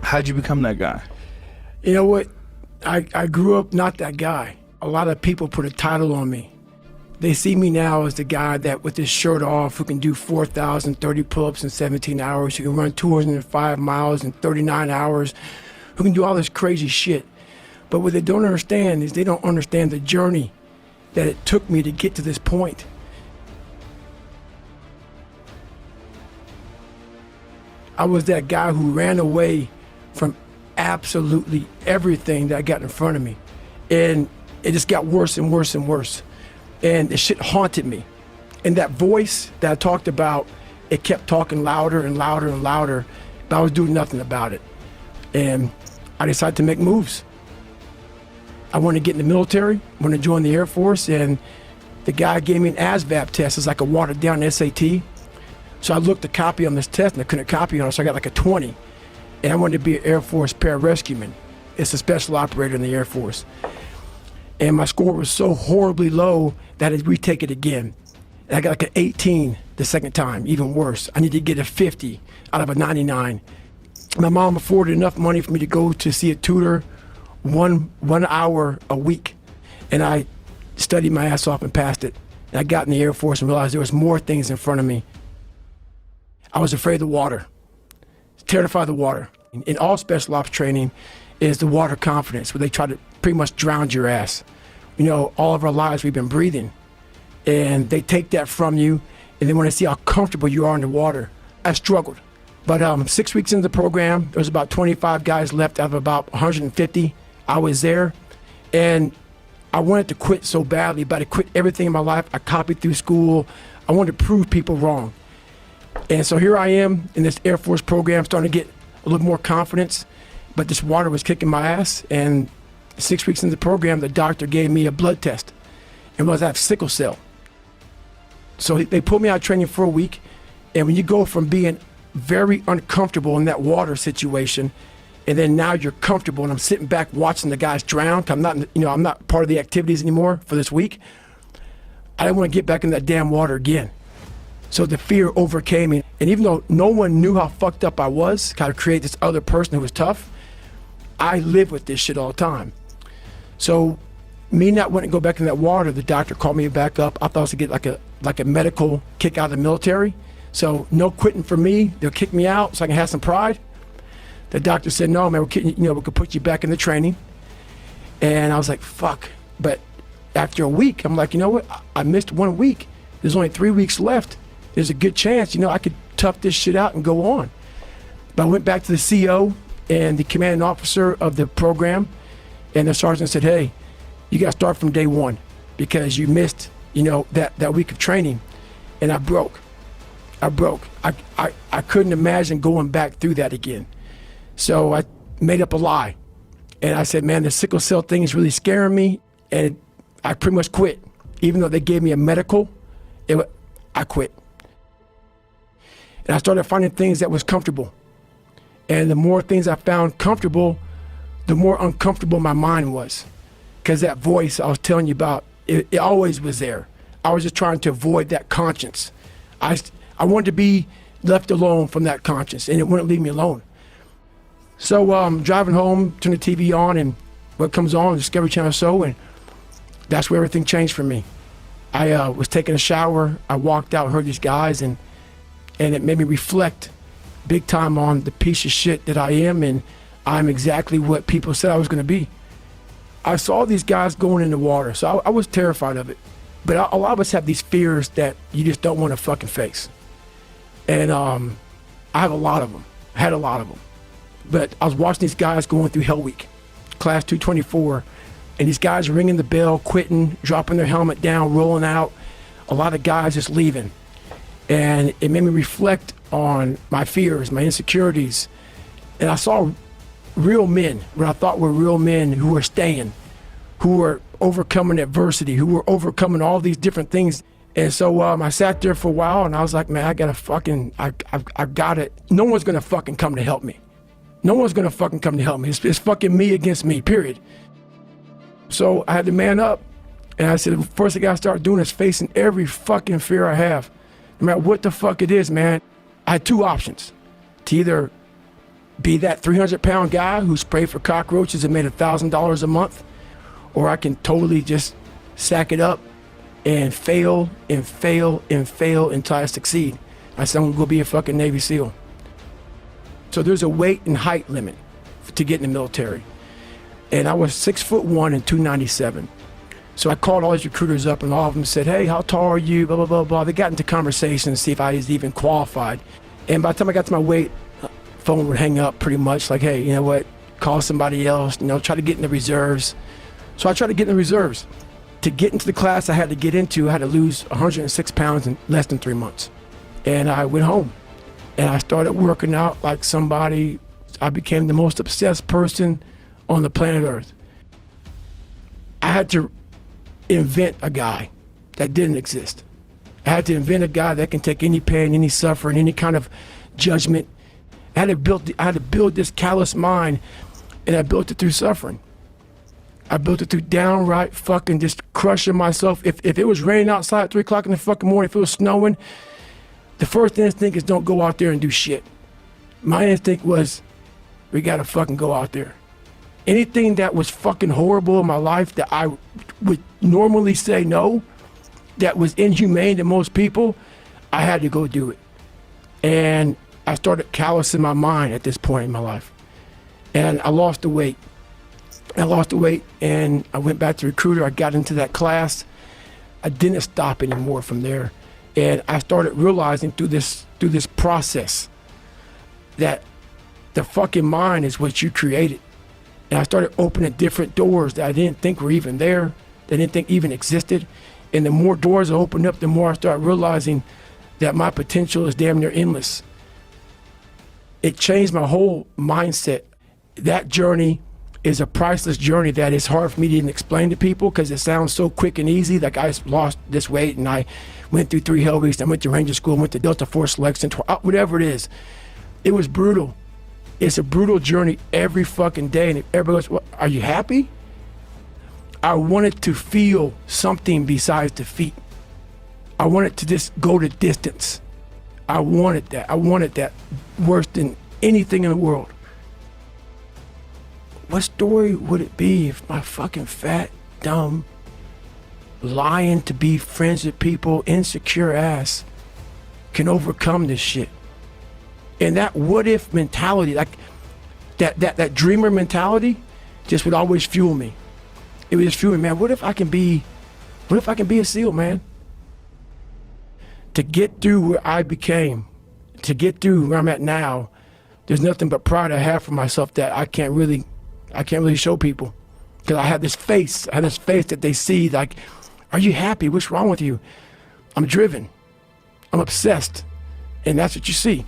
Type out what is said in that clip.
How'd you become that guy? You know what? I grew up not that guy. A lot of people put a title on me. They see me now as the guy that with his shirt off, who can do 4,030 pull-ups in 17 hours, who can run 205 miles in 39 hours, who can do all this crazy shit. But what they don't understand is they don't understand the journey that it took me to get to this point. I was that guy who ran away from absolutely everything that I got in front of me. And it just got worse and worse and worse. And the shit haunted me. And that voice that I talked about, it kept talking louder and louder and louder, but I was doing nothing about it. And I decided to make moves. I wanted to get in the military, wanted to join the Air Force, and the guy gave me an Asvab test. It's like a watered down SAT. So I looked to copy on this test and I couldn't copy on it, so I got like a 20. And I wanted to be an Air Force pararescueman. It's a special operator in the Air Force. And my score was so horribly low that I had to retake it again. And I got like an 18 the second time, even worse. I needed to get a 50 out of a 99. My mom afforded enough money for me to go to see a tutor one hour a week. And I studied my ass off and passed it. And I got in the Air Force and realized there was more things in front of me. I was afraid of the water, terrified of the water. In all special ops training is the water confidence, where they try to pretty much drown your ass. You know, all of our lives we've been breathing, and they take that from you, and they want to see how comfortable you are in the water. I struggled, but 6 weeks into the program, there was about 25 guys left out of about 150. I was there, and I wanted to quit so badly, but I quit everything in my life. I copied through school. I wanted to prove people wrong. And so here I am in this Air Force program, starting to get a little more confidence, but this water was kicking my ass. And 6 weeks into the program, the doctor gave me a blood test and realized I have sickle cell. So they put me out of training for a week. And when you go from being very uncomfortable in that water situation, and then now you're comfortable, and I'm sitting back watching the guys drown, 'cause I'm not part of the activities anymore for this week. I didn't want to get back in that damn water again. So the fear overcame me. And even though no one knew how fucked up I was, kind of create this other person who was tough, I live with this shit all the time. So me not wanting to go back in that water, the doctor called me back up. I thought I was going to get like a medical kick out of the military. So no quitting for me. They'll kick me out so I can have some pride. The doctor said, no, man, we could put you back in the training. And I was like, fuck. But after a week, I'm like, you know what? I missed 1 week. There's only 3 weeks left. There's a good chance, I could tough this shit out and go on. But I went back to the CO and the commanding officer of the program, and the sergeant said, hey, you got to start from day one because you missed, that week of training. And I broke. I couldn't imagine going back through that again. So I made up a lie. And I said, man, the sickle cell thing is really scaring me. And I pretty much quit. Even though they gave me a medical, I quit. And I started finding things that was comfortable. And the more things I found comfortable, the more uncomfortable my mind was. Because that voice I was telling you about, it always was there. I was just trying to avoid that conscience. I wanted to be left alone from that conscience, and it wouldn't leave me alone. So driving home, turn the TV on, and what comes on, Discovery Channel show, and that's where everything changed for me. I was taking a shower, I walked out, heard these guys, and it made me reflect big time on the piece of shit that I am, and I'm exactly what people said I was going to be. I saw these guys going in the water, so I was terrified of it. But a lot of us have these fears that you just don't want to fucking face. And I have a lot of them. I had a lot of them. But I was watching these guys going through Hell Week, Class 224, and these guys ringing the bell, quitting, dropping their helmet down, rolling out. A lot of guys just leaving. And it made me reflect on my fears, my insecurities. And I saw real men, what I thought were real men who were staying, who were overcoming adversity, who were overcoming all these different things. And so I sat there for a while and I was like, man, I got it. No one's gonna fucking come to help me. No one's gonna fucking come to help me. It's fucking me against me, period. So I had to man up. And I said, the first thing I gotta start doing is facing every fucking fear I have. No matter what the fuck it is, man. I had two options. To either be that 300-pound guy who sprayed for cockroaches and made $1,000 a month, or I can totally just sack it up and fail and fail and fail until I succeed. I said, I'm gonna go be a fucking Navy SEAL. So there's a weight and height limit to get in the military. And I was 6'1" and 297. So I called all these recruiters up, and all of them said, hey, how tall are you, blah, blah, blah, blah. They got into conversation to see if I was even qualified. And by the time I got to my weight, phone would hang up pretty much like, hey, you know what, call somebody else, try to get in the reserves. So I tried to get in the reserves. To get into the class I had to get into, I had to lose 106 pounds in less than 3 months. And I went home and I started working out like somebody. I became the most obsessed person on the planet Earth. I had to invent a guy that didn't exist. I had to invent a guy that can take any pain, any suffering, any kind of judgment. I had to build this callous mind, and I built it through suffering. I built it through downright fucking just crushing myself. If it was raining outside at 3 o'clock in the fucking morning, if it was snowing, the first instinct is don't go out there and do shit. My instinct was, we gotta fucking go out there. Anything that was fucking horrible in my life that I would normally say no, that was inhumane to most people, I had to go do it. And I started callousing my mind at this point in my life. And I lost the weight. And I went back to recruiter. I got into that class. I didn't stop anymore from there. And I started realizing through this process that the fucking mind is what you created. And I started opening different doors that I didn't think were even there, that I didn't think even existed. And the more doors I opened up, the more I started realizing that my potential is damn near endless. It changed my whole mindset. That journey is a priceless journey that is hard for me to even explain to people because it sounds so quick and easy. Like I lost this weight and I went through 3 hell weeks. I went to Ranger School, went to Delta Force Selection, whatever it is. It was brutal. It's a brutal journey every fucking day. And everybody goes, well, are you happy? I wanted to feel something besides defeat. I wanted to just go the distance. I wanted that. I wanted that worse than anything in the world. What story would it be if my fucking fat, dumb, lying to be friends with people, insecure ass can overcome this shit? And that what if mentality, like that dreamer mentality, just would always fuel me. It would just fuel me, man. What if I can be a SEAL, man? To get through where I became, to get through where I'm at now, there's nothing but pride I have for myself that I can't really show people. Because I have this face that they see like, are you happy? What's wrong with you? I'm driven. I'm obsessed. And that's what you see.